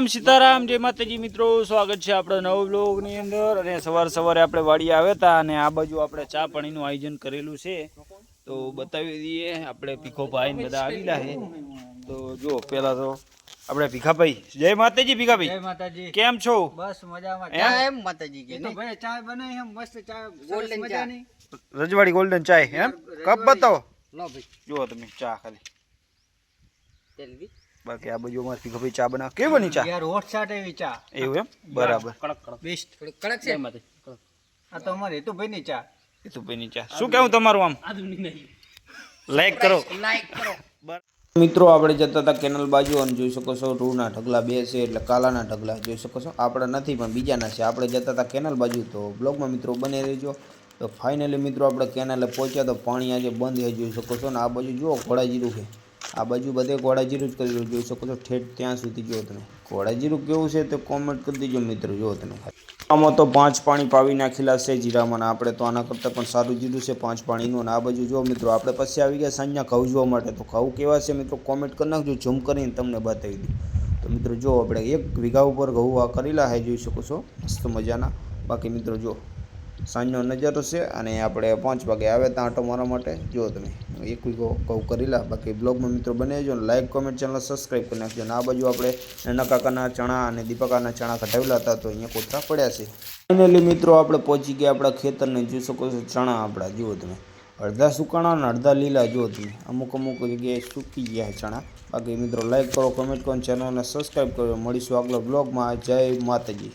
સીતારામ જય માતાજી મિત્રો, સ્વાગત છે આપણે નવો બ્લોગની અંદર। અને સવારે આપણે વાડીએ આવ્યા હતા અને આ બાજુ આપણે ચા પાણીનું આયોજન કરેલું છે તો બતાવી દઈએ। આપણે ભીખોભાઈ ને બધા આવેલા છે તો જો પહેલા તો આપણે ભીખાભાઈ, જય માતાજી ભીખાભાઈ। જય માતાજી, કેમ છો? બસ મજામાં। એમ માતાજી કે તો ભાઈ ચા બનાવી હમ મસ્ત ચા, ગોલ્ડન ચા, રજવાડી ગોલ્ડન ચાય એમ કપ બતાવો। લો ભાઈ જો તમે ચા ખાલી જલ્દી બાકી આ બાજુ અમાર ભીખાભાઈ ચા બનાવ કેવી બની ચા? યાર હોટ ચાટ એવી ચા, એવું એમ બરાબર, કડક બેસ્ટ કડક છે માતે। આ તો અમારે તો ભાઈ ની ચા, એ તો ભાઈ ની ચા શું કેવું તમારું? આમ લાઈક કરો મિત્રો। આપણે જતા હતા કેનલ બાજુ અને જોઈ શકો છો રૂના ઢગલા બે છે એટલે કાલાના ઢગલા જોઈ શકો છો, આપણા નથી પણ બીજાના છે। આપણે જતા હતા કેનલ બાજુ તો બ્લોગમાં મિત્રો બને રહેજો। તો ફાઇનલી મિત્રો આપણે કેનાલે પહોંચ્યા તો પાણી આજે બંધ છે જોઈ શકો છો ને આ બાજુ જુઓ ઘોડાજીરું છે, આ બાજુ બધે ઘોડાજીરું જ કરેલું જોઈ શકો છો ઠેઠ ત્યાં સુધી જો તમે ઘોડાજીરું કેવું છે તો કોમેન્ટ કરી દેજો મિત્રો। જો તમે આમાં તો 5 પાણી પાવી નાખેલા છે જીરામાં, આપણે તો આના કરતાં પણ સારું જીરું છે 5 પાણીનું। અને આ બાજુ જો મિત્રો આપણે પછી આવી ગયા સાંજના ઘઉં જોવા માટે, તો ઘઉં કેવા છે મિત્રો કોમેન્ટ કરી નાખજો, ઝૂમ કરીને તમને બતાવી દઉં। તો મિત્રો જો આપણે 1 વીઘા ઉપર ઘઉં આ કરેલા છે જોઈ શકો છો મસ્ત મજાના। બાકી મિત્રો જો સાંજનો નજારો છે અને આપણે 5 વાગે આવ્યા હતા આંટો મારવા માટે। જો તમે 1 વીઘો ઘઉં કરેલા। બાકી બ્લોગમાં મિત્રો બને જો, લાઈક કોમેન્ટ ચેનલ સબસ્ક્રાઈબ કરી નાખજો। અને આ બાજુ આપણે નાના કાકાના ચણા અને દીપાકાના ચણા કઢાવેલા હતા તો અહીંયા કોતરા પડ્યા છે। ફાઇનલી મિત્રો આપણે પહોંચી ગયા આપણા ખેતરને જોઈ શકો છો ચણા આપણા જુઓ તમે, અડધા સુકાણા અને અડધા લીલા જુઓ તમે, અમુક જગ્યાએ સૂકી ગયા ચણા। બાકી મિત્રો લાઈક કરો, કોમેન્ટ કરો, ચેનલને સબસ્ક્રાઈબ કરો। મળીશું આગલા બ્લોગમાં। જય માતાજી।